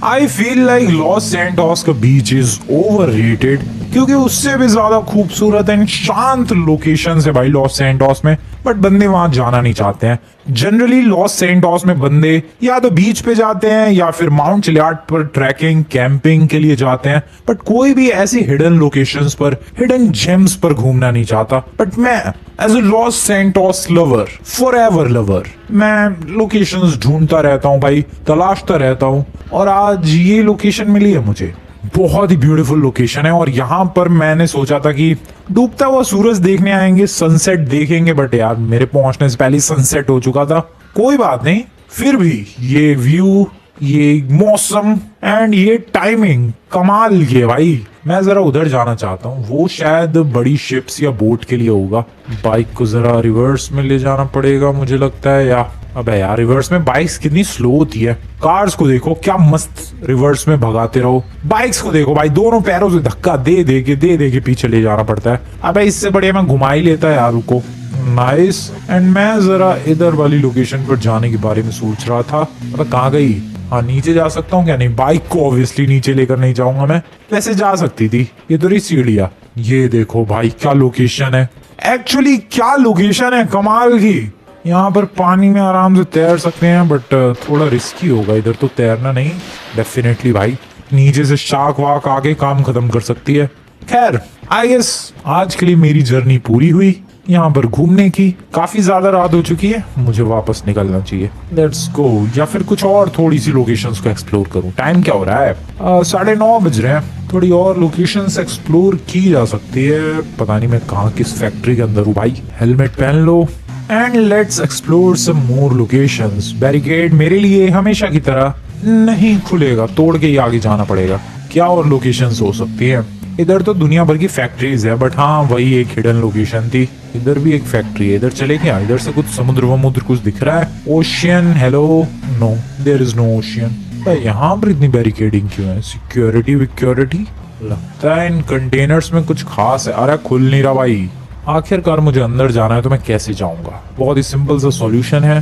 I feel like Los Santos का बीच is overrated, क्योंकि उससे भी ज्यादा खूबसूरत एंड शांत लोकेशन है भाई लॉस सैंटोस में, बट बंदे वहां जाना नहीं चाहते हैं। जनरली लॉस सैंटोस में बंदे या तो बीच पे जाते हैं या फिर माउंट चिलियाड पर ट्रैकिंग कैंपिंग के लिए जाते हैं, बट कोई भी ऐसी हिडन लोकेशंस पर, हिडन जेम्स पर घूमना नहीं चाहता। बट मैं as a Los Santos lover, forever lover, मैं लोकेशंस ढूंढता रहता हूँ भाई, तलाशता रहता हूँ, और आज ये लोकेशन मिली है मुझे। बहुत ही ब्यूटीफुल लोकेशन है, और यहाँ पर मैंने सोचा था कि डूबता हुआ सूरज देखने आएंगे, सनसेट देखेंगे, बट यार मेरे पहुंचने से पहले सनसेट हो चुका था। कोई बात नहीं, फिर भी ये व्यू, ये मौसम एंड ये टाइमिंग कमाल की है भाई। मैं जरा उधर जाना चाहता हूँ, वो शायद बड़ी शिप्स या बोट के लिए होगा। बाइक को जरा रिवर्स में ले जाना पड़ेगा मुझे लगता है, या अबे यार रिवर्स में बाइक्स कितनी स्लो होती है। कार्स को देखो क्या मस्त रिवर्स में भगाते रहो, बाइक्स को देखो भाई दोनों पैरों से धक्का दे दे के पीछे ले जाना पड़ता है। अबे इससे बढ़िया मैं घुमा ही लेता है यार को। नाइस। एंड मैं जरा इधर वाली लोकेशन पर जाने के बारे में सोच रहा था। मतलब कहाँ गई? हाँ नीचे जा सकता हूँ क्या? नहीं, बाइक को ऑब्वियसली नीचे लेकर नहीं जाऊंगा मैं। वैसे जा सकती थी, ये तो रही सीढ़ियाँ। ये देखो भाई क्या लोकेशन है, एक्चुअली क्या लोकेशन है कमाल की। यहाँ पर पानी में आराम से तैर सकते हैं, बट थोड़ा रिस्की होगा इधर तो तैरना नहीं। डेफिनेटली भाई नीचे से शार्क वाक आके काम खत्म कर सकती है। खैर आई गेस आज के लिए मेरी जर्नी पूरी हुई यहाँ पर घूमने की। काफी ज्यादा रात हो चुकी है, मुझे वापस निकलना चाहिए। लेट्स गो, या फिर कुछ और थोड़ी सी लोकेशंस को एक्सप्लोर करूं। टाइम क्या हो रहा है? 9:30 बज रहे हैं। थोड़ी और लोकेशंस एक्सप्लोर की जा सकती है। पता नहीं मैं कहाँ किस फैक्ट्री के अंदर हूँ भाई। हेलमेट पहन लो and let's explore some more locations. Barricade मेरे लिए हमेशा की तरह नहीं खुलेगा, तोड़ के ही आगे जाना पड़ेगा। क्या और लोकेशंस हो सकती है? इधर तो दुनिया भर की फैक्ट्रीज है, बट हाँ वही एक हिडन लोकेशन थी। इधर भी एक फैक्ट्री है, इधर चले क्या? इधर से कुछ समुद्र वमुद्र कुछ दिख रहा है। Ocean, hello, no there is no ocean. यहाँ पर इतनी बैरिकेडिंग क्यों है? सिक्योरिटी विक्योरिटी लगता है इन कंटेनर्स में कुछ खास है। अरे खुल नहीं रहा भाई। आखिरकार मुझे अंदर जाना है तो मैं कैसे जाऊंगा? बहुत ही सिंपल सा सॉल्यूशन है,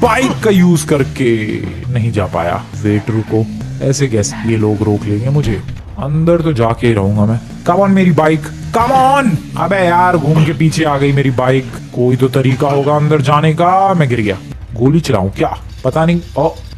बाइक का यूज करके। नहीं जा पाया, वेट रुको, ऐसे कैसे ये लोग रोक लेंगे मुझे? अंदर तो जाके ही रहूंगा मैं। कम ऑन मेरी बाइक, कम ऑन। अबे यार घूम के पीछे आ गई मेरी बाइक। कोई तो तरीका होगा अंदर जाने का। मैं गिर गया। गोली चलाऊं क्या? पता नहीं।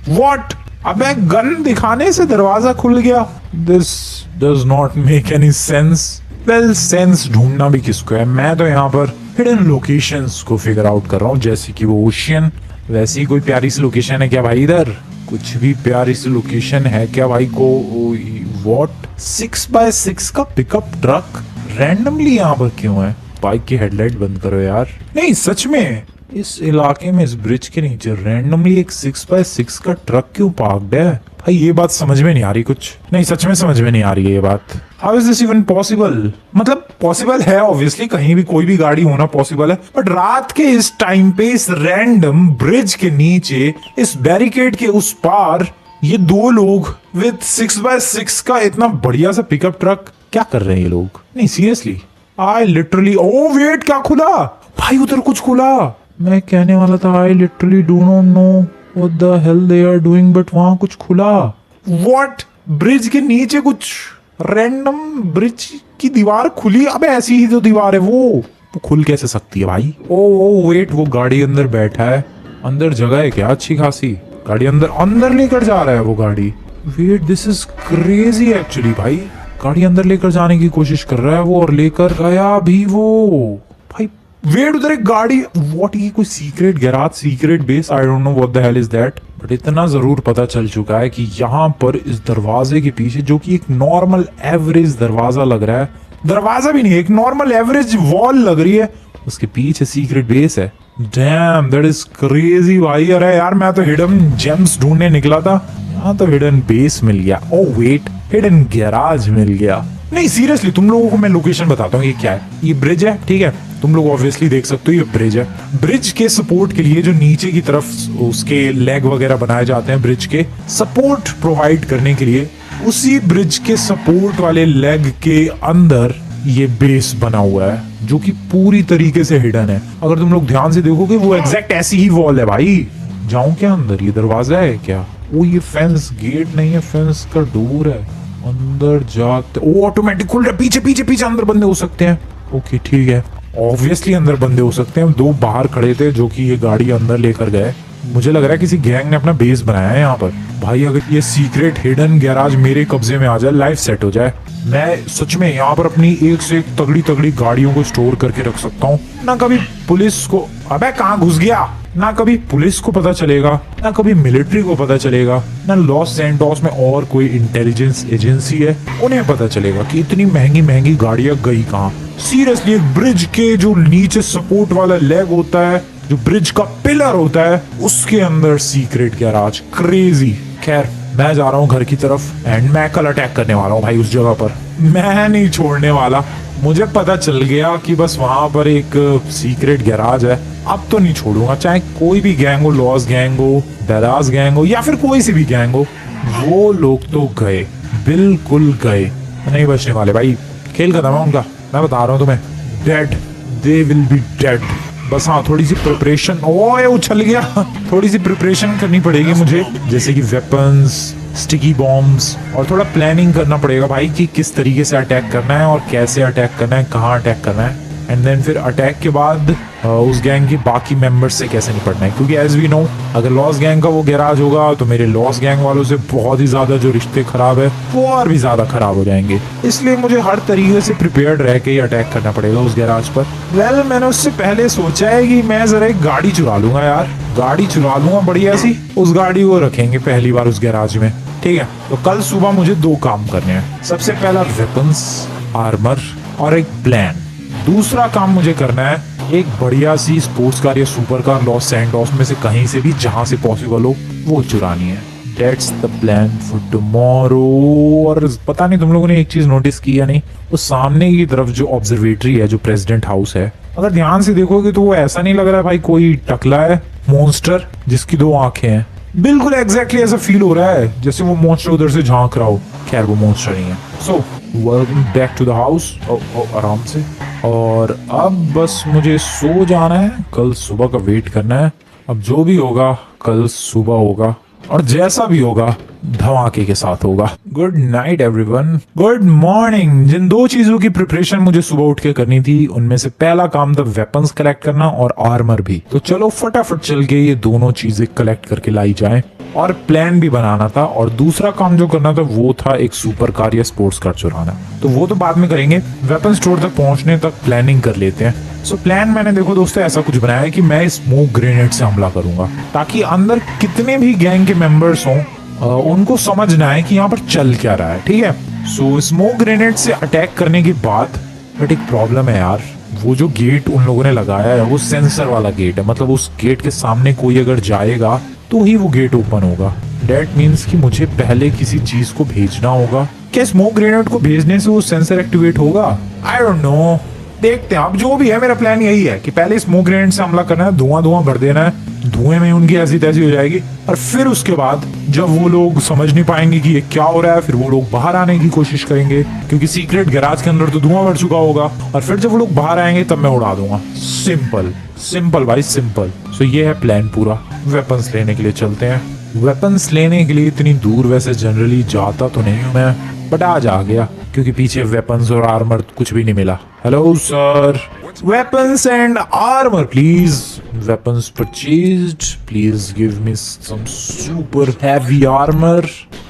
व्हाट? अबे गन दिखाने से दरवाजा खुल गया। This does not make any sense. Well sense ढूंढना भी किसको है? मैं तो यहाँ पर हिडन लोकेशंस को फिगर आउट कर रहा हूँ, जैसे कि वो ओशियन। वैसी कोई प्यारी सी लोकेशन है क्या भाई इधर? कुछ भी प्यारी सी लोकेशन है क्या भाई को? व्हाट? 6x6 का पिकअप ट्रक रैंडमली यहाँ पर क्यों है? बाइक की हेडलाइट बंद करो यार। नहीं सच में इस इलाके में, इस ब्रिज के नीचे रैंडमली एक 6x6 का ट्रक क्यों पार्क्ड है? भाई ये बात समझ में नहीं आ रही कुछ। नहीं सच में समझ में नहीं आ रही है ये बात। How is this even possible? मतलब पॉसिबल है ऑब्वियसली, कहीं भी कोई भी गाड़ी होना पॉसिबल है, बट रात के इस टाइम पे इस रैंडम ब्रिज के नीचे, इस बैरिकेड के उस पार, ये दो लोग विद 6x6 का इतना बढ़िया सा पिकअप ट्रक क्या कर रहे हैं ये लोग? नहीं seriously I literally, oh wait क्या खुला भाई? उधर कुछ खुला। मैं कहने वाला था I literally do not know what the hell they are doing, but वहां कुछ खुला। व्हाट? ब्रिज के नीचे कुछ रैंडम ब्रिज की दीवार खुली। अबे ऐसी ही तो दीवार है वो खुल कैसे सकती है भाई? ओ वेट, वो गाड़ी अंदर बैठा है। अंदर जगह है क्या अच्छी खासी? गाड़ी अंदर लेकर जा रहा है वो गाड़ी। Wait this is crazy actually भाई। गाड़ी अंदर लेकर जाने की कोशिश कर रहा है वो, और लेकर गया भी वो भाई। वेट उधर एक गाड़ी। व्हाट? ये कोई secret garage, secret base, I don't no what the hell is that, but इतना जरूर पता चल चुका है कि यहाँ पर इस दरवाजे के पीछे, जो कि एक नॉर्मल एवरेज दरवाजा लग रहा है, दरवाजा भी नहीं, एक नॉर्मल एवरेज वॉल लग रही है, उसके पीछे सीक्रेट बेस है। डैम दैट इज क्रेजी भाई। अरे यार मैं तो हिडन जेम्स ढूंढने निकला था, यहाँ तो हिडन बेस मिल गया। ओ वेट, हिडन गैराज मिल गया। नहीं सीरियसली तुम लोगों को मैं लोकेशन बताता हूँ। ये क्या है? ये ब्रिज है, ठीक है, तुम लोग ऑब्वियसली देख सकते हो ये ब्रिज है। ब्रिज के सपोर्ट के लिए जो नीचे की तरफ उसके लेग वगैरह बनाए जाते हैं, ब्रिज के सपोर्ट प्रोवाइड करने के लिए, उसी ब्रिज के सपोर्ट वाले लेग के अंदर ये बेस बना हुआ है, जो कि पूरी तरीके से हिडन है। अगर तुम लोग ध्यान से देखोगे वो एग्जैक्ट ऐसी ही वॉल है भाई। जाऊं क्या अंदर? ये दरवाजा है क्या? वो ये फेंस गेट नहीं है, फेंस का डोर है। अंदर जाते वो ऑटोमेटिक खुल रहा है। पीछे पीछे पीछे अंदर बंदे हो सकते हैं। ओके ठीक है, ऑब्वियसली अंदर बंदे हो सकते हैं। दो बाहर खड़े थे जो कि ये गाड़ी अंदर लेकर गए। मुझे लग रहा है किसी गैंग ने अपना बेस बनाया है यहाँ पर। भाई अगर ये सीक्रेट हिडन गैराज मेरे कब्जे में आ जाए, लाइफ सेट हो जाए, मैं सच में यहाँ पर अपनी एक से एक तगड़ी तगड़ी गाड़ियों को स्टोर करके रख सकता हूँ। ना कभी पुलिस को, अबे कहाँ घुस गया, ना कभी पुलिस को पता चलेगा, ना कभी मिलिट्री को पता चलेगा, ना लॉस सैंटोस में और कोई इंटेलिजेंस एजेंसी है उन्हें पता चलेगा कि इतनी महंगी महंगी गाड़ियां गई कहाँ। सीरियसली एक ब्रिज के जो नीचे सपोर्ट वाला लेग होता है, जो ब्रिज का पिलर होता है, उसके अंदर सीक्रेट गैराज, क्रेजी। खैर मैं जा रहा हूँ घर की तरफ एंड मैं कल अटैक करने वाला हूँ भाई उस जगह पर। मैं नहीं छोड़ने वाला। मुझे पता चल गया कि बस वहां पर एक सीक्रेट गैराज है, अब तो नहीं छोड़ूंगा। चाहे कोई भी गैंग हो, लॉस गैंग हो, दराज गैंग हो या फिर कोई सी भी गैंग हो, वो लोग तो गए, बिल्कुल गए, नहीं बचने वाले भाई। खेल खत्म है उनका, मैं बता रहा हूँ तुम्हें। Dead, they will be dead. बस हाँ थोड़ी सी प्रिपरेशन, ओए उछल गया, थोड़ी सी प्रिपरेशन करनी पड़ेगी मुझे, जैसे कि वेपन्स, स्टिकी बॉम्ब्स, और थोड़ा प्लानिंग करना पड़ेगा भाई कि किस तरीके से अटैक करना है और कैसे अटैक करना है, कहाँ अटैक करना है। एंड देन फिर अटैक के बाद उस गैंग के बाकी मेंबर्स से कैसे निपटना है, क्योंकि एज वी नो अगर लॉस गैंग का वो गैराज होगा तो मेरे लॉस गैंग वालों से बहुत ही ज्यादा जो रिश्ते खराब है वो और भी ज्यादा खराब हो जाएंगे। इसलिए मुझे हर तरीके से प्रिपेयर्ड रह के ही अटैक करना पड़ेगा उस गैराज पर। वेल मैंने उससे पहले सोचा है कि मैं जरा एक गाड़ी चुरा लूंगा यार, गाड़ी चुरा लूंगा बढ़िया सी, उस गाड़ी को रखेंगे पहली बार उस गैराज में। ठीक है, तो कल सुबह मुझे दो काम करने हैं। सबसे पहला वेपन्स, आर्मर और एक प्लान। दूसरा काम मुझे करना है एक बढ़िया सी स्पोर्ट्स कार या सुपर कार लॉस सैंटोस में से कहीं से भी जहां से पॉसिबल हो वो चुरानी है। That's the plan for tomorrow। और पता नहीं तुम लोगों ने एक चीज नोटिस की या नहीं, वो सामने की तरफ जो ऑब्जर्वेटरी है, जो प्रेसिडेंट हाउस है, अगर ध्यान से देखोगे तो वो ऐसा नहीं लग रहा है भाई कोई टकला है मॉन्स्टर जिसकी दो आंखें हैं। बिल्कुल एग्जैक्टली ऐसा फील हो रहा है जैसे वो मॉन्स्टर उधर से झांक रहा हो। खैर वो मॉन्स्टर नहीं है। So welcome back to the house. आराम से। और अब बस मुझे सो जाना है, कल सुबह का वेट करना है। अब जो भी होगा कल सुबह होगा और जैसा भी होगा धमाके के साथ होगा। Good night everyone, good morning. जिन दो चीजों की प्रिपरेशन मुझे सुबह उठ के करनी थी उनमें से पहला काम था वेपन्स कलेक्ट करना और आर्मर भी। तो चलो फटाफट चल के ये दोनों चीजें कलेक्ट करके लाई जाएं। और प्लान भी बनाना था, और दूसरा काम जो करना था वो था एक सुपर कार या स्पोर्ट्स कार चुराना। तो वो तो बाद में करेंगे, वेपन स्टोर तक पहुंचने तक प्लानिंग कर लेते हैं। सो प्लान मैंने देखो दोस्तों ऐसा कुछ बनाया है कि मैं स्मोक ग्रेनेड से हमला करूंगा ताकि अंदर कितने भी गैंग के मेंबर्स हों उनको समझ ना आए कि यहाँ पर चल क्या रहा है। ठीक है, सो स्मोक ग्रेनेड से अटैक करने के बाद, बट एक प्रॉब्लम है यार, वो जो गेट उन लोगों ने लगाया है वो सेंसर वाला गेट है। मतलब उस गेट के सामने कोई अगर जाएगा तो ही वो गेट ओपन होगा। डेट मीन्स कि मुझे पहले किसी चीज को भेजना होगा। क्या स्मोक ग्रेनेड को भेजने से वो सेंसर एक्टिवेट होगा? आई डोंट नो, देखते हैं। अब जो भी है मेरा प्लान यही है कि पहले स्मोक ग्रेनेड से हमला करना है, धुआं धुआं भर देना है, धुएं में उनकी ऐसी तैसी हो जाएगी। और फिर उसके बाद जब वो लोग समझ नहीं पाएंगे कि ये क्या हो रहा है, फिर वो लोग बाहर आने की कोशिश करेंगे क्योंकि सीक्रेट गैराज के अंदर तो धुआं भर चुका होगा। और फिर जब वो लोग बाहर आएंगे तब मैं उड़ा दूंगा। सिंपल सिंपल भाई सिंपल। सो ये है प्लान पूरा। वेपन्स लेने के लिए चलते हैं। वेपन्स लेने के लिए इतनी दूर वैसे जनरली जाता तो नहीं हूँ मैं, बट आज आ गया क्योंकि पीछे वेपन्स और आर्मर कुछ भी नहीं मिला। Hello sir, weapons and armor please। weapons purchased, please give me some super heavy armor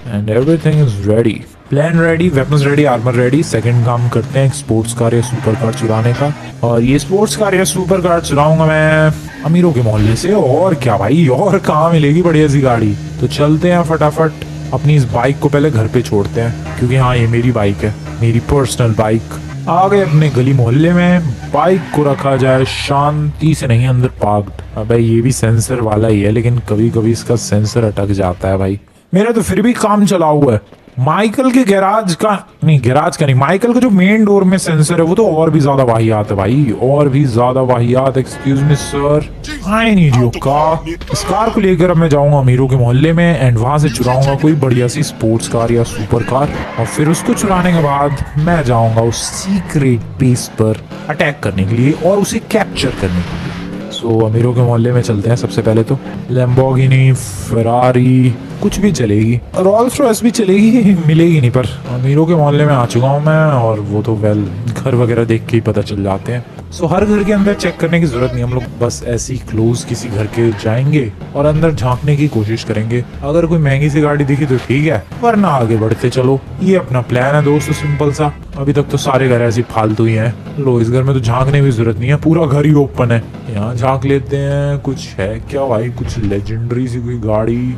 and everything is ready। Plan ready, weapons ready, armour ready. Second काम करते हैं स्पोर्ट्स कार या सुपर कार चुराने का। और ये स्पोर्ट्स कार या super car चुराऊंगा मैं अमीरों के मोहल्ले से। और क्या भाई, और कहाँ मिलेगी बढ़िया सी गाड़ी। तो चलते हैं फटाफट, अपनी इस बाइक को पहले घर पे छोड़ते हैं क्योंकि हाँ ये मेरी बाइक है, मेरी पर्सनल बाइक। आ गए अपने गली मोहल्ले में, बाइक को रखा जाए शांति से, नहीं अंदर पार्क्ड। अबे ये भी सेंसर वाला ही है लेकिन कभी कभी इसका सेंसर अटक जाता है भाई। मेरा तो फिर भी काम चला हुआ है। माइकल के गैराज का नहीं, माइकल का जो मेन डोर में सेंसर है वो तो और भी ज्यादा वाहियात है भाई, और भी ज्यादा वाहियात। Excuse me sir, I need your car. इस कार को लेकर अब मैं जाऊंगा अमीरों के मोहल्ले में एंड वहां से चुराऊंगा कोई बढ़िया सी स्पोर्ट्स कार या सुपर कार। और फिर उसको चुराने के बाद मैं जाऊंगा उस सीक्रेट बेस पर अटैक करने के लिए और उसे कैप्चर करने के लिए। सो अमीरों के मोहल्ले में चलते हैं। सबसे पहले तो लैम्बोर्गिनी, फेरारी, कुछ भी चलेगी, रोल्स रॉयस भी चलेगी, मिलेगी नहीं। पर अमीरों के मोहल्ले में आ चुका हूँ मैं, और वो तो वेल घर वगैरह देख के ही पता चल जाते हैं। सो हर घर के अंदर चेक करने की जरूरत नहीं, हम लोग बस ऐसी क्लोज किसी घर के जाएंगे और अंदर झांकने की कोशिश करेंगे। अगर कोई महंगी सी गाड़ी दिखी तो ठीक है, वरना आगे बढ़ते चलो। ये अपना प्लान है दोस्तों, सिंपल सा। अभी तक तो सारे घर ऐसे फालतू ही हैं। लो, इस घर में तो झांकने की जरूरत नहीं है, पूरा घर ही ओपन है। यहाँ झांक लेते हैं, कुछ है क्या भाई, कुछ लेजेंडरी सी कोई गाड़ी।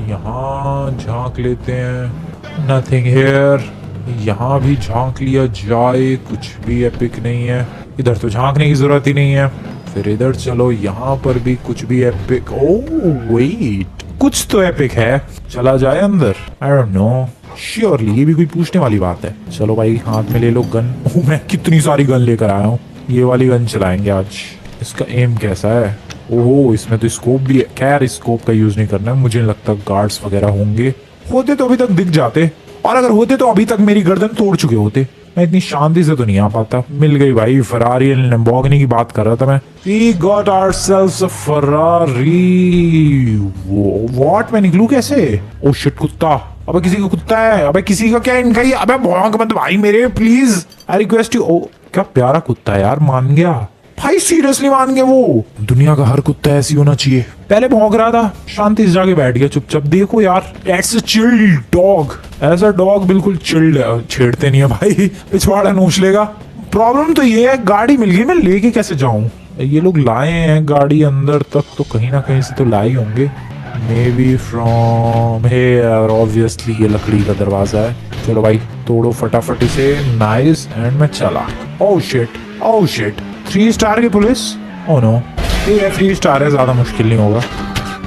यहाँ झांक लेते हैं, नथिंग हेयर। यहाँ भी झांक लिया जाए, कुछ भी एपिक नहीं है। इधर तो झांकने की जरूरत ही नहीं है। फिर इधर चलो, यहाँ पर भी कुछ भी एपिक। ओह वेट, कुछ तो एपिक है। चला जाए अंदर, आई डोंट नो श्योरली, ये भी कोई पूछने वाली बात है। चलो भाई, हाथ में ले लो गन। ओह, मैं कितनी सारी गन लेकर आया हूँ। ये वाली गन चलाएंगे आज। इसका एम कैसा है? ओह, इसमें तो स्कोप भी है। खैर, स्कोप का यूज नहीं करना है, मुझे नहीं लगता गार्ड्स वगैरह होंगे। होते तो अभी तक दिख जाते, और अगर होते तो अभी तक मेरी गर्दन तोड़ चुके होते। मैं इतनी शांति से तो नहीं आ पाता। मिल गई भाई फरारी एंड लैम्बोर्गिनी की बात कर रहा था मैं। We got ourselves a Ferrari। What? मैं निकलूं कैसे? Oh shit, कुत्ता। अबे किसी का कुत्ता है। अबे किसी का क्या, इनका ही। अबे भौंक मत भाई मेरे, प्लीज आई रिक्वेस्ट यू। ओ क्या प्यारा कुत्ता है यार, मान गया भाई, सीरियसली मान गया। वो दुनिया का हर कुत्ता ऐसी होना चाहिए। पहले भौंक रहा था, शांति से जाके बैठ गया चुपचाप। देखो यार, दैट्स अ चिल्ड डॉग। ऐसा डॉग बिल्कुल चिल्ड है, छेड़ते नहीं है भाई, पिछवाड़ा नोच लेगा। प्रॉब्लम तो ये है, गाड़ी मिल गई, मैं लेके कैसे जाऊं? ये लोग लाए हैं गाड़ी अंदर तक, तो कहीं ना कहीं से तो लाए होंगे। May be from here, obviously ये लकड़ी का दरवाजा है। चलो भाई, तोड़ो फटाफट इसे। नाइस, एंड मैं चला। Oh shit, oh shit. 3 star की पुलिस? ओह नो, ठीक है 3 स्टार है, ज्यादा मुश्किल नहीं होगा।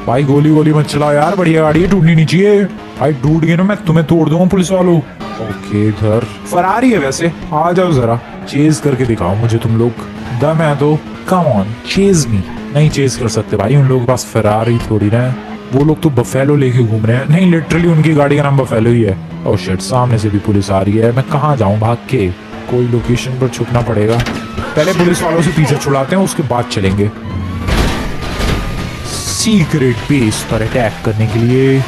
भाई गोली गोली मत चलाओ यार, बढ़िया गाड़ी है, टूटनी नहीं चाहिए। भाई टूट गई ना, मैं तुम्हें तोड़ दूंगा पुलिस वालों। ओके, घर फरारी है वैसे। आ जाओ जरा, चेज करके दिखाओ मुझे तुम लोग। दम है तो कम ऑन, चेज मी। नहीं चेज कर सकते भाई, उन लोगों के पास फरारी थोड़ी ना है। वो लोग तो बफेलो लेके घूम रहे हैं। नहीं, लिटरली उनकी गाड़ी का नाम बफेलो ही है। ओह शिट, सामने से भी पुलिस आ रही है। मैं कहाँ जाऊँ भाग के? कोई लोकेशन पर छुपना पड़ेगा। पहले पुलिस वालों से पीछे छुड़ाते हैं, उसके बाद चलेंगे सीक्रेट बेस पर अटैक करने के लिए।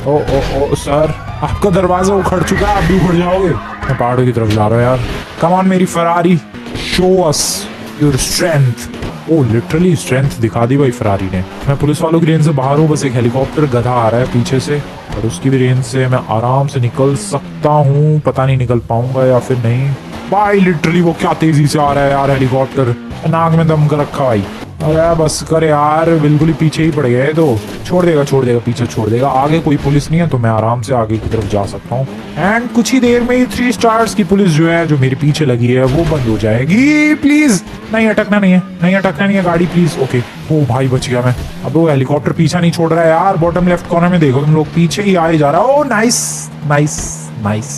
ओ ओ ओ सर, आपका दरवाजा उखड़ चुका है, आप भी उखड़ जाओगे। मैं पहाड़ों की तरफ जा रहा हूँ यार। कम ऑन मेरी Ferrari, show us your strength. Oh literally strength दिखा दी भाई फरारी ने। मैं पुलिस वालों की रेंज से बाहर हूँ, बस एक हेलीकॉप्टर गधा आ रहा है पीछे से, और उसकी भी रेंज से मैं आराम से निकल सकता हूँ। पता नहीं निकल पाऊंगा या फिर नहीं। भाई लिटरली वो क्या तेजी से आ रहा है यार हेलीकॉप्टर, नाक में दम कर रखा भाई। अरे बस कर यार, बिल्कुल ही पीछे ही पड़ गया है। तो छोड़ देगा पीछे छोड़ देगा। आगे कोई पुलिस नहीं है, तो मैं आराम से आगे की तरफ जा सकता हूँ। एंड कुछ ही देर में ही 3 स्टार्स की पुलिस जो है, जो मेरे पीछे लगी है, वो बंद हो जाएगी। प्लीज नहीं अटकना नहीं है, नहीं अटकना नहीं है गाड़ी, प्लीज। ओके, ओ भाई बच गया मैं। अब वो हेलीकॉप्टर पीछा नहीं छोड़ रहा है यार। बॉटम लेफ्ट कॉर्नर में देखो तुम लोग, पीछे ही आए जा रहा है। ओ नाइस नाइस नाइस,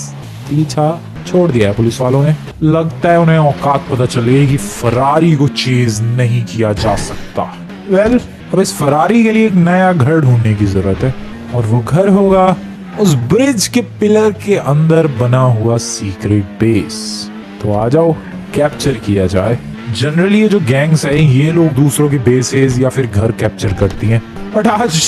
पीछा छोड़ दिया है पुलिस वालों ने। लगता है उन्हें औकात पता चल गई कि फरारी को चेज नहीं किया जा सकता। वेल, अब इस फरारी के लिए एक नया घर ढूंढने की जरूरत है, और वो घर होगा उस ब्रिज के पिलर के अंदर बना हुआ सीक्रेट बेस। तो आ जाओ, कैप्चर किया जाए। जनरली ये जो गैंग्स है, ये लोग दूसरों के बेसेस या फिर घर कैप्चर करती हैं, बट आज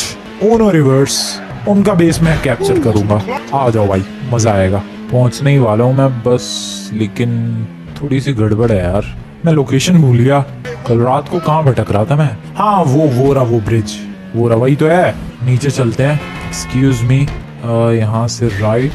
ओनो रिवर्स, उनका बेस मैं कैप्चर करूंगा। आ जाओ भाई, मजा आएगा। पहुंचने ही वाला हूँ मैं बस, लेकिन थोड़ी सी गड़बड़ है यार। मैं लोकेशन भूल गया। कल रात को कहाँ भटक रहा था मैं? हाँ, वो रहा वो ब्रिज, वो रहा, वही तो है। नीचे चलते हैं। एक्सक्यूज मी, यहाँ से राइट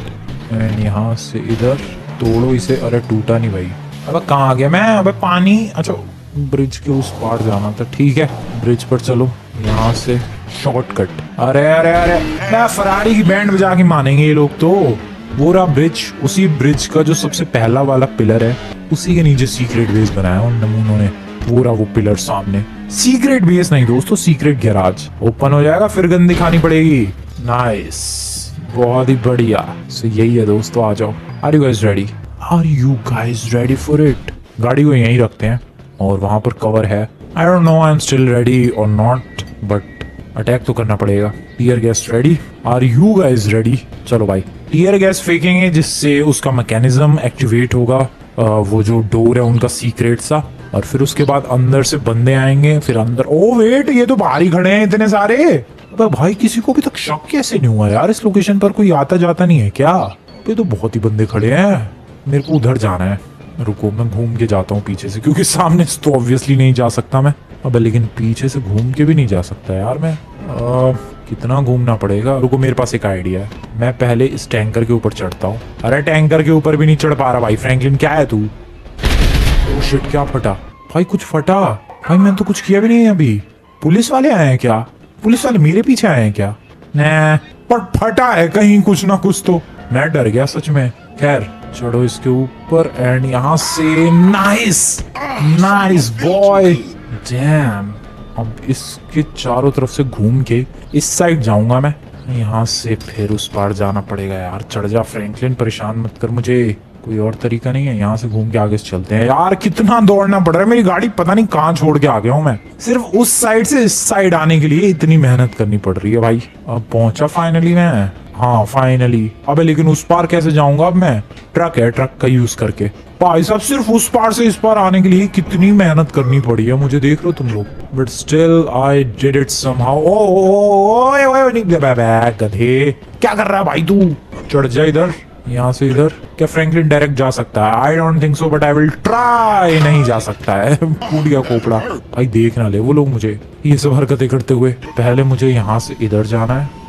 एंड यहाँ से इधर। तोड़ो इसे। अरे टूटा नहीं भाई। अब कहाँ आ गया मैं? अब पानी। अच्छा, ब्रिज के उस पार जाना था। ठीक है, ब्रिज पर चलो, यहाँ से शॉर्टकट। अरे अरे अरे, मैं फरारी की बैंड बजा के मानेंगे ये लोग तो। वो रहा ब्रिज, उसी ब्रिज का जो सबसे पहला वाला पिलर है, उसी के नीचे सीक्रेट बेस बनाया उन नमूनों ने। वो रहा वो पिलर सामने। सीक्रेट बेस नहीं दोस्तों, सीक्रेट गैराज। ओपन हो जाएगा, फिर गन दिखानी पड़ेगी। नाइस, बहुत ही बढ़िया। सो यही है दोस्तों, आ जाओ। Are you guys ready? Are you guys ready for it? गाड़ी को यहीं रखते हैं, और वहां पर कवर है। I don't know I am still ready और नॉट, बट अटैक तो करना पड़ेगा। Tear gas ready? Are you guys ready? चलो भाई, टीयर गैस फेंकेंगे, जिससे उसका मैकेनिज्म एक्टिवेट होगा। वो जो डोर है उनका सीक्रेट सा, और फिर उसके बाद अंदर से बंदे आएंगे। फिर अंदर, ओ वेट, ये तो बाहर ही खड़े हैं इतने सारे। अबे भाई किसी को अभी तक शक कैसे नहीं हुआ यार, इस लोकेशन पर कोई आता जाता नहीं है क्या? ये तो बहुत ही बंदे खड़े हैं। मेरे को उधर जाना है, रुको मैं घूम के जाता हूँ पीछे से, क्योंकि सामने से तो ऑब्वियसली नहीं जा सकता मैं। अबे लेकिन पीछे से घूम के भी नहीं जा सकता यार मैं। कितना घूमना पड़ेगा, रुको मेरे पास एक आइडिया है। मैं पहले इस टैंकर के ऊपर चढ़ता हूँ। अरे टैंकर के ऊपर भी नहीं चढ़ पा रहा भाई फ्रैंकलिन, क्या है तू? ओह शिट, क्या फटा भाई? कुछ फटा भाई? मैंने तो कुछ किया भी नहीं है अभी। पुलिस वाले आए हैं क्या? पुलिस वाले मेरे पीछे आए हैं क्या? न पर फटा है कहीं कुछ ना कुछ तो। मैं डर गया सच में। खैर चढ़ो इसके ऊपर एंड यहाँ से नाइस नाइस बॉय। डैम, अब इसके चारों तरफ से घूम के इस साइड जाऊंगा मैं। यहाँ से फिर उस पार जाना पड़ेगा यार। चढ़ जा फ्रैंकलिन, परेशान मत कर मुझे, कोई और तरीका नहीं है। यहाँ से घूम के आगे से चलते हैं। यार कितना दौड़ना पड़ रहा है, मेरी गाड़ी पता नहीं कहाँ छोड़ के आ गया हूँ मैं। सिर्फ उस साइड से इस साइड आने के लिए इतनी मेहनत करनी पड़ रही है भाई। अब पहुंचा फाइनली मैं। हाँ फाइनली। अबे लेकिन उस पार कैसे जाऊंगा अब मैं? ट्रक है, ट्रक का यूज करके। भाई साहब सिर्फ उस पार से इस पार आने के लिए कितनी मेहनत करनी पड़ी है मुझे, देख लो तुम लोग। But still I did it somehow. ओए गधे, क्या कर रहा है भाई तू? चढ़ जा इधर, यहाँ से इधर। क्या फ्रैंकलिन डायरेक्ट जा सकता है? I don't think so, but I will try. नहीं जा सकता है, फूट गया खोपड़ा। भाई देख ना ले वो लोग मुझे ये सब हरकतें करते हुए। पहले मुझे यहाँ से इधर जाना है।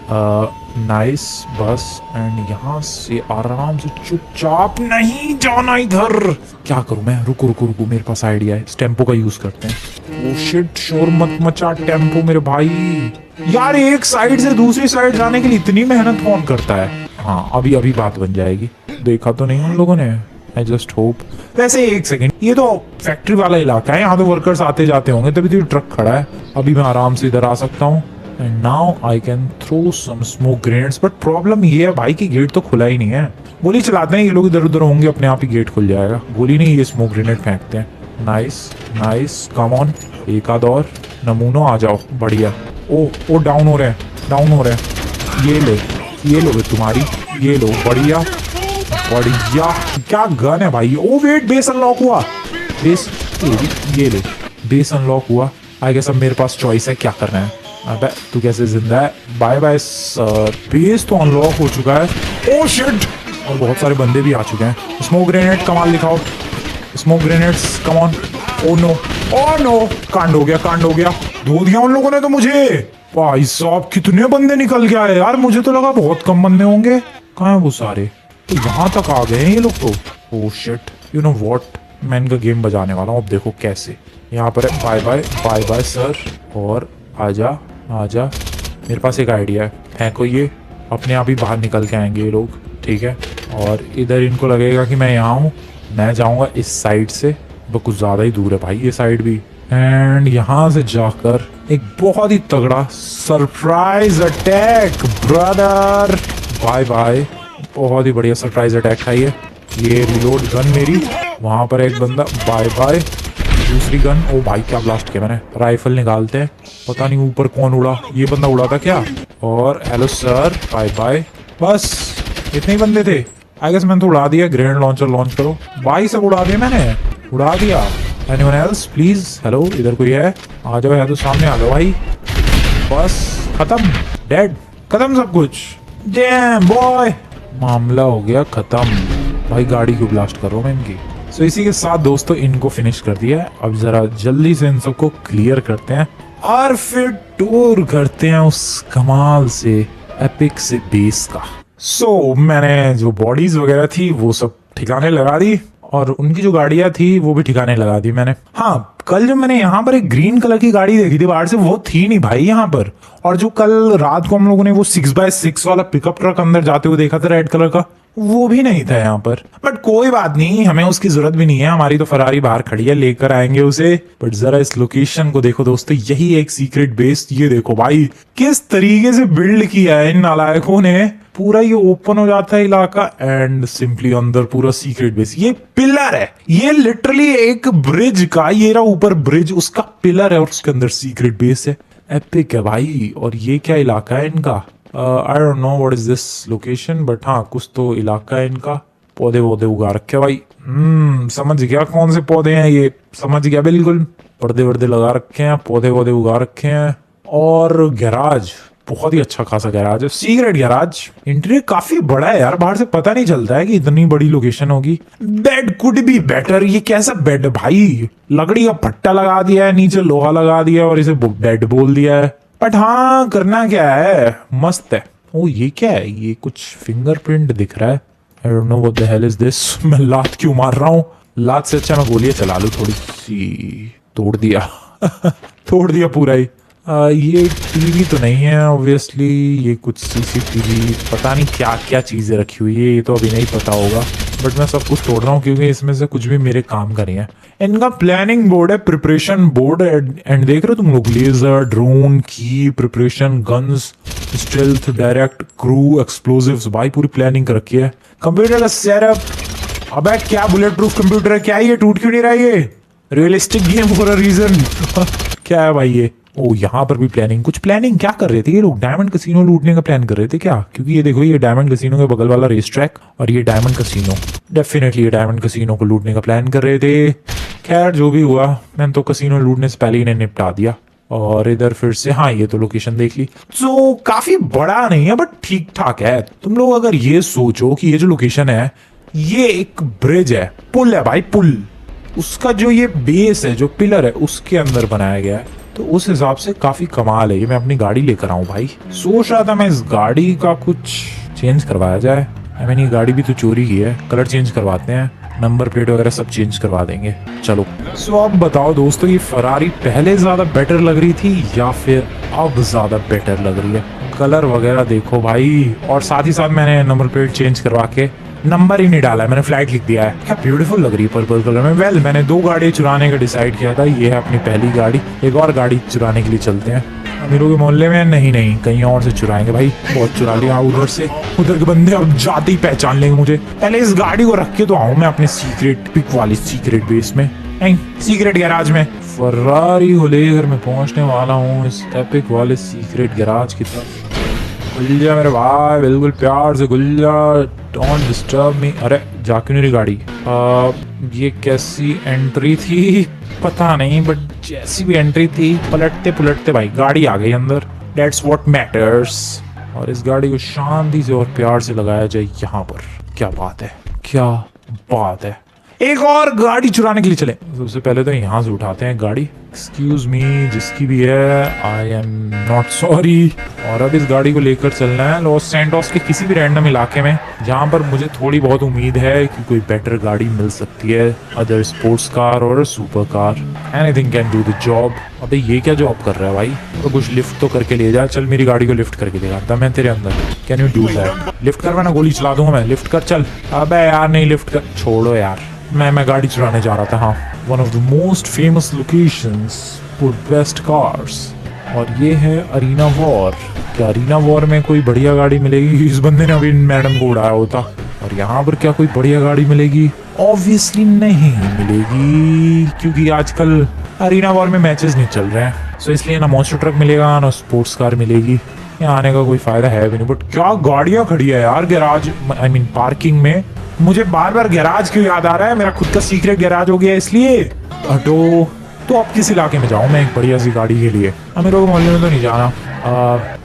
नाइस बस, एंड यहाँ से आराम से चुपचाप नहीं जाना इधर। क्या करूं मैं? रुको रुको रुको, मेरे पास आइडिया है। इस टेम्पो का यूज करते हैं। ओ शिट, शोर मत मचा टेम्पो मेरे भाई। यार एक साइड से दूसरी साइड जाने के लिए इतनी मेहनत कौन करता है? हाँ अभी अभी बात बन जाएगी। देखा तो नहीं उन लोगों ने, आई जस्ट होप। वैसे एक सेकंड, ये तो फैक्ट्री वाला इलाका है, यहाँ तो वर्कर्स आते जाते होंगे, तभी तो ट्रक खड़ा है। अभी मैं आराम से इधर आ सकता हूँ। And now I can throw some smoke grenades. But problem ये है भाई कि गेट तो खुला ही नहीं है। गोली चलाते हैं ये लोग, इधर उधर होंगे, अपने आप ही गेट खुल जाएगा। गोली नहीं, ये स्मोक ग्रेनेड फेंकते हैं। नाइस नाइस, कम ऑन, एक आध और नमूनो आ जाओ। बढ़िया। ओ डाउन हो रहे हैं, डाउन हो रहे हैं। ये लो तुम्हारी, ये लो। बढ़िया बढ़िया। क्या गन है भाई। ओ वेट, बेस अनलॉक हुआ। बेस, ये ले, बेस अनलॉक हुआ। आई गेस अब मेरे पास चॉइस है क्या करना है। अबे तू कैसे जिंदा है? Bye bye sir. बेस तो अनलॉक हो चुका है। ओ शिट, और बहुत सारे बंदे भी आ चुके हैं। स्मोक ग्रेनेड कमाल दिखाओ, smoke grenades come on. Oh no, कांड हो गया, कांड हो गया। धो दिया उन लोगों ने तो मुझे। भाई साहब कितने बंदे निकल के आए यार, मुझे तो लगा बहुत कम बंदे होंगे। कहाँ है वो सारे? तो यहाँ तक आ गए हैं ये लोग तो। Oh shit, you know what, मैं इनका गेम बजाने वाला हूँ। अब देखो कैसे। यहाँ पर है बाय बाय सर। और आजा आजा, मेरे पास एक आइडिया है। फेंको ये, अपने आप ही बाहर निकल के आएंगे ये लोग, ठीक है। और इधर इनको लगेगा कि मैं यहाँ हूँ। मैं जाऊँगा इस साइड से, वो कुछ ज़्यादा ही दूर है भाई ये साइड भी। एंड यहाँ से जाकर एक बहुत ही तगड़ा surprise attack brother. Bye bye, बहुत ही बढ़िया सरप्राइज अटैक था ये रिलोड गन मेरी। वहाँ पर एक बंदा, बाय बाय। दूसरी गन, ओ भाई क्या ब्लास्ट किया मैंने। राइफल निकालते हैं, पता नहीं ऊपर कौन उड़ा, ये बंदा उड़ा था क्या? और हेलो सर, बाय बाय। बस इतने ही बंदे थे। आई गेस मैंने तो उड़ा दिया। ग्रेनेड लॉन्चर लॉन्च करो भाई, सब उड़ा दिया मैंने, उड़ा दिया। Anyone else please? हेलो, इधर कोई है? आ जाओ, है तो सामने आ जाओ भाई। बस खत्म, डेड, खत्म सब कुछ। डैम बॉय, मामला हो गया खत्म। भाई गाड़ी क्यों ब्लास्ट कर रहा हूँ मैं इनकी। सो इसी के साथ दोस्तों इनको फिनिश कर दिया है। अब जरा जल्दी से इन सबको क्लियर करते हैं और फिर टूर करते हैं उस कमाल से एपिक से बेस का। सो मैंने जो बॉडीज वगैरह थी वो सब ठिकाने लगा दी, और उनकी जो गाड़ियां थी वो भी ठिकाने लगा दी मैंने। हाँ, कल जो मैंने यहाँ पर एक ग्रीन कलर की गाड़ी देखी थी बाहर से, वो थी नहीं भाई यहाँ पर। और जो कल रात को हम लोगों ने वो 6x6 वाला पिकअप ट्रक अंदर जाते हुए देखा था रेड कलर का, वो भी नहीं था यहाँ पर। बट कोई बात नहीं, हमें उसकी जरूरत भी नहीं है, हमारी तो फरारी बाहर खड़ी है, लेकर आएंगे उसे। बट जरा इस लोकेशन को देखो दोस्तों, यही एक सीक्रेट बेस। ये देखो भाई किस तरीके से बिल्ड किया है इन नालायकों ने। पूरा ये ओपन हो जाता है इलाका एंड सिंपली अंदर पूरा सीक्रेट बेस। ये पिलर है, ये लिटरली एक ब्रिज का, ये रहा ऊपर ब्रिज, उसका पिलर है और उसके अंदर सीक्रेट बेस है। एपिक है भाई। और ये क्या इलाका है इनका? आई don't know what is this location, but हाँ कुछ तो इलाका है इनका। पौधे वौधे उगा रखे भाई। समझ गया कौन से पौधे हैं ये, समझ गया बिल्कुल। पर्दे वर्दे लगा रखे हैं, पौधे वौधे उगा रखे हैं। और गैराज, बहुत ही अच्छा खासा गैराज है, सीक्रेट गैराज। इंटीरियर काफी बड़ा है यार, बाहर से पता नहीं चलता है कि इतनी बड़ी लोकेशन होगी। Bed could be better. ये कैसा बेड है भाई, लकड़ी का पट्टा लगा दिया है, नीचे लोहा लगा दिया है और इसे बेड बोल दिया है। बट हाँ, करना क्या है, मस्त है। ओ ये क्या है, ये कुछ फिंगरप्रिंट दिख रहा है। I don't no what the hell is this. मैं लात क्यों मार रहा हूँ, लात से अच्छा मैं गोलियां चला लूं थोड़ी सी। तोड़ दिया तोड़ दिया पूरा ही। ये टीवी तो नहीं है ऑब्वियसली, ये कुछ सीसीटीवी, पता नहीं क्या क्या चीजें रखी हुई है, ये तो अभी नहीं पता होगा। बट मैं सब कुछ तोड़ रहा हूँ क्योंकि इसमें से कुछ भी मेरे काम का नहीं है। इनका प्लानिंग बोर्ड है, प्रिपरेशन बोर्ड, एंड देख रहे हो तुम लोग, लेजर, ड्रोन, की, preparation, guns, stealth, direct, crew, explosives. भाई पूरी प्लानिंग कर रखी है। कंप्यूटर का सेटअप, अबे क्या बुलेट प्रूफ कंप्यूटर है, क्या ये टूट क्यों नहीं रहा है? ये realistic game for a reason. क्या है भाई ये? ओ यहाँ पर भी प्लानिंग, कुछ प्लानिंग क्या कर रहे थे ये लोग? डायमंड कसिनो लूटने का प्लान कर रहे थे क्या? क्योंकि ये देखो, ये डायमंड कसिनो के बगल वाला रेस ट्रैक और ये डायमंड कसिनो, डेफिनेटली ये डायमंड कसिनो को लूटने का प्लान कर रहे थे। खैर जो भी हुआ, मैंने तो कसिनो लूटने से पहले ही इन्हें निपटा दिया। और इधर फिर से, हाँ ये तो लोकेशन देख ली। तो काफी बड़ा नहीं है बट ठीक ठाक है। तुम लोग अगर ये सोचो कि ये जो लोकेशन है, ये एक ब्रिज है, पुल है भाई, पुल। उसका जो ये बेस है, जो पिलर है, उसके अंदर बनाया गया है। तो उस हिसाब से काफी कमाल है। ये मैं अपनी गाड़ी लेकर आऊं भाई। सोच रहा था मैं इस गाड़ी का कुछ चेंज करवाया जाए। मैंने ये गाड़ी भी तो चोरी की है, कलर चेंज करवाते हैं, नंबर प्लेट वगैरह सब चेंज करवा देंगे। चलो सो अब बताओ दोस्तों, ये फरारी पहले ज्यादा बेटर लग रही थी या फिर अब ज्यादा बेटर लग रही है? कलर वगैरह देखो भाई, और साथ ही साथ मैंने नंबर प्लेट चेंज करवा के नंबर ही नहीं डाला है, मैंने फ्लाइट लिख दिया है। क्या ब्यूटीफुल लग रही है पर्पल कलर में। वेल मैंने 2 गाड़ी चुराने का डिसाइड किया था, ये है अपनी पहली गाड़ी। एक और गाड़ी चुराने के लिए चलते हैं अमीरों के मोहल्ले में। नहीं कहीं और से चुराएंगे भाई, बहुत चुरा लिया उधर से। उधर के बंदे अब जाते ही पहचान लेंगे मुझे। पहले इस गाड़ी को रख के तो आऊं मैं अपने सीक्रेट पिक वाली सीक्रेट बेस में, सीक्रेट गैराज में। फरारी को लेकर मैं पहुंचने वाला हूँ इस एपिक वाले सीक्रेट गैराज की तरफ। गुल जा मेरे भाई, बिल्कुल प्यार से गुल जा, डोंट डिस्टर्ब मी। अरे जा क्यों नहीं रही गाड़ी? ये कैसी एंट्री थी पता नहीं, बट जैसी भी एंट्री थी, पलटते पुलटते भाई गाड़ी आ गई अंदर। That's what matters. और इस गाड़ी को शांति से और प्यार से लगाया जाए यहाँ पर। क्या बात है, क्या बात है। एक और गाड़ी चुराने के लिए चले। सबसे पहले तो यहाँ से उठाते हैं गाड़ी। एक्सक्यूज मी, जिसकी भी है, आई एम नॉट सॉरी। और अब इस गाड़ी को लेकर चलना है लॉस सैंटोस के किसी भी रैंडम इलाके में जहाँ पर मुझे थोड़ी बहुत उम्मीद है कि कोई बेटर गाड़ी मिल सकती है, अदर स्पोर्ट्स कार और super car, anything can do the job. अबे ये क्या जॉब कर रहा है भाई? तो कुछ लिफ्ट तो करके ले जा। चल मेरी गाड़ी को लिफ्ट करके दिखाता मैं तेरे अंदर। Can you do that? Lift कर, वरना गोली चला दूंगा मैं। लिफ्ट कर चल। अबे यार नहीं, लिफ्ट कर, छोड़ो यार। मैं गाड़ी चुराने जा रहा था। हाँ, one of the most famous locations for best cars. और ये है अरीना वॉर। क्या अरीना वॉर में कोई बढ़िया गाड़ी मिलेगी? इस बंदे ने अभी मैडम को उड़ाया होता। और यहाँ पर क्या कोई बढ़िया गाड़ी मिलेगी? ऑब्वियसली नहीं मिलेगी, क्योंकि आजकल अरीना वॉर में मैचेस नहीं चल रहे हैं। सो इसलिए ना मॉन्स्टर ट्रक मिलेगा ना स्पोर्ट्स कार मिलेगी। यहाँ आने का कोई फायदा है भी नहीं। बट क्या गाड़ियाँ खड़ी है यार गैराज, आई मीन पार्किंग में। मुझे बार बार गैराज क्यों याद आ रहा है? मेरा खुद का सीक्रेट गैराज हो गया इसलिए। हटो। तो अब किस इलाके में जाऊं मैं एक बढ़िया सी गाड़ी के लिए? मेरे को मोहल्ले में तो नहीं जाना।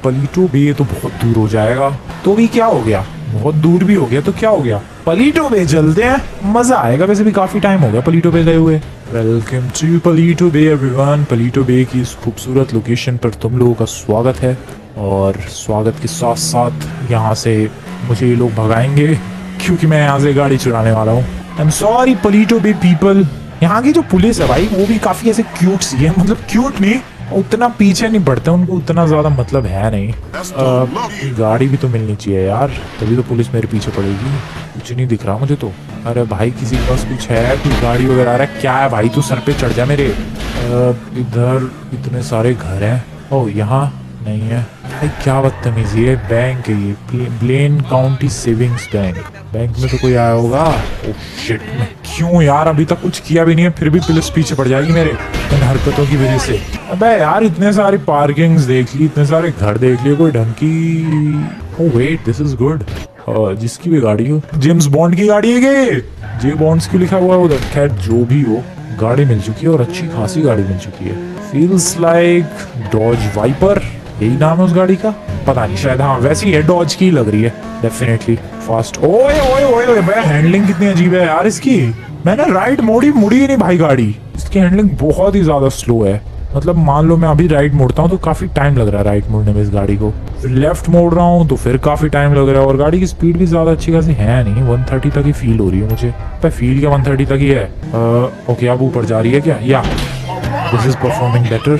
पलीटो बे तो बहुत दूर हो जाएगा। तो भी क्या हो गया, बहुत दूर भी हो गया तो क्या हो गया? पलीटो बे चलते हैं, मजा आएगा। वैसे भी काफी टाइम हो गया पलीटो बे गए हुए। Welcome to Paleto Bay everyone. Paleto Bay की इस खूबसूरत लोकेशन पर तुम लोगों का स्वागत है। और स्वागत के साथ साथ यहाँ से मुझे ये लोग भगाएंगे क्योंकि मैं यहाँ से गाड़ी चुराने वाला हूँ। I am sorry Paleto Bay people. यहाँ की जो पुलिस है भाई, वो भी काफी ऐसे क्यूट सी है। मतलब क्यूट नहीं, उतना पीछे नहीं पड़ते, उनको उतना ज्यादा मतलब है नहीं। गाड़ी भी तो मिलनी चाहिए यार, तभी तो पुलिस मेरे पीछे पड़ेगी। कुछ नहीं दिख रहा मुझे तो। अरे भाई किसी के पास कुछ है? कोई गाड़ी वगैरह आ रहा है क्या? है भाई तू सर पे चढ़ जा मेरे। इधर इतने सारे घर हैं। ओह यहाँ नहीं है भाई, क्या बदतमीजी है। बैंक है ये, Blaine County Savings Bank. Bank में तो कोई आया होगा। ओह शिट, मैं क्यों यार अभी तक कुछ किया भी नहीं है, फिर भी पुलिस पीछे पड़ जाएगी मेरे इन हरकतों की वजह से। अबे यार इतने सारी पार्किंग्स देख ली, इतने सारे घर देख लिए, कोई ढंग की। Oh wait, this is good. जिसकी भी गाड़ी हो, जेम्स बॉन्ड की गाड़ी है ये। जे बॉन्ड्स क्यों लिखा हुआ है उधर? खैर जो भी हो, गाड़ी मिल चुकी है और अच्छी खासी गाड़ी मिल चुकी है। Feels like Dodge Viper. यही नाम है उस गाड़ी का, पता नहीं, शायद हाँ वैसी है, डॉज की लग रही है डेफिनेटली। फास्ट, ओए ओए ओए ओए भाई, हैंडलिंग कितनी अजीब है यार इसकी। मैंने राइट मुड़ी ही नहीं भाई गाड़ी, इसकी हैंडलिंग बहुत ही ज्यादा स्लो है। मतलब मान लो मैं अभी राइट मोड़ता हूँ तो काफी टाइम लग रहा है राइट मोड़ने में इस गाड़ी को, फिर लेफ्ट मोड़ रहा हूँ तो फिर काफी टाइम लग रहा है। और गाड़ी की स्पीड भी ज्यादा अच्छी खासी है नहीं, 130 तक ही फील हो रही है मुझे। पर फील क्या 130 तक ही है। ओके, अब ऊपर जा रही है क्या, या दिस इज परफॉर्मिंग बेटर।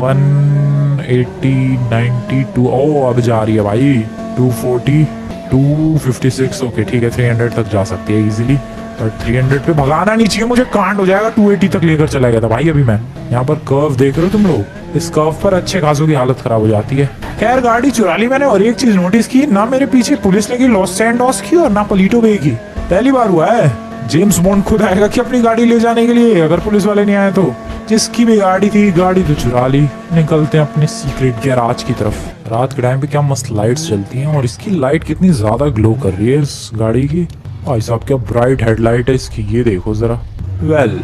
180 92, ओ अब जा रही है भाई 240 256। ओके ठीक है, 300 तक जा सकती है इजीली, पर 300 पे भगाना नहीं चाहिए मुझे, कांड हो जाएगा। 280 तक लेकर चला गया था भाई अभी मैं। यहाँ पर कर्व देख रहे हो तुम लोग, इस कर्व पर अच्छे खासों की हालत खराब हो जाती है। खैर गाड़ी चुरा ली मैंने, और एक चीज नोटिस की, ना मेरे पीछे पुलिस लगी लॉस सैंटोस की और ना पलीटो बे की। पहली बार हुआ है जेम्स बॉन्ड खुद आएगा कि अपनी गाड़ी ले जाने के लिए, अगर पुलिस वाले नहीं आए तो। जिसकी भी गाड़ी थी, गाड़ी तो चुरा ली। निकलते हैं अपने सीक्रेट गैराज की तरफ। रात के टाइम पे क्या मस्त लाइट्स जलती हैं, और इसकी लाइट कितनी ज्यादा ग्लो कर रही है इस गाड़ी की। भाई साहब क्या ब्राइट हेडलाइट है इसकी, ये देखो जरा। वेल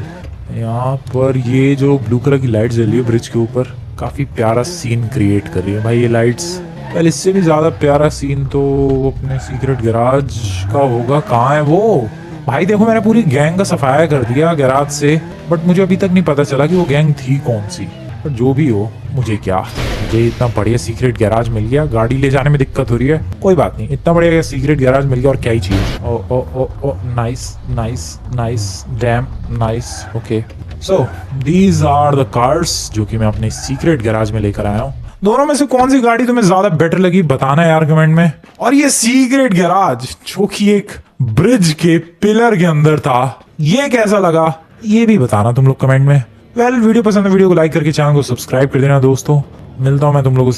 यहाँ पर ये जो ब्लू कलर की लाइट जल रही है ब्रिज के ऊपर, काफी प्यारा सीन क्रिएट कर रही है भाई ये लाइट्स। वेल इससे भी ज्यादा प्यारा सीन तो अपने सीक्रेट गैराज का होगा। कहाँ है वो भाई, देखो मैंने पूरी गैंग का सफाया कर दिया गैराज से, बट मुझे अभी तक नहीं पता चला कि वो गैंग थी कौन सी। पर जो भी हो, मुझे क्या, मुझे इतना बढ़िया सीक्रेट गैराज मिल गया। गाड़ी ले जाने में दिक्कत हो रही है, कोई बात नहीं, इतना बढ़िया सीक्रेट गैराज मिल गया, और क्या ही चीज। Oh oh oh oh nice nice nice, damn nice. Okay so these are the cars जो कि मैं अपने सीक्रेट गैराज में लेकर आया हूँ। दोनों में से कौन सी गाड़ी तुम्हें ज्यादा बेटर लगी बताना यार कमेंट में। और ये सीक्रेट गैराज जो कि एक ब्रिज के पिलर के अंदर था, ये कैसा लगा ये भी बताना तुम लोग कमेंट में। वेल वीडियो पसंद है वीडियो को लाइक करके चैनल को सब्सक्राइब कर देना दोस्तों। मिलता हूं मैं तुम लोगों से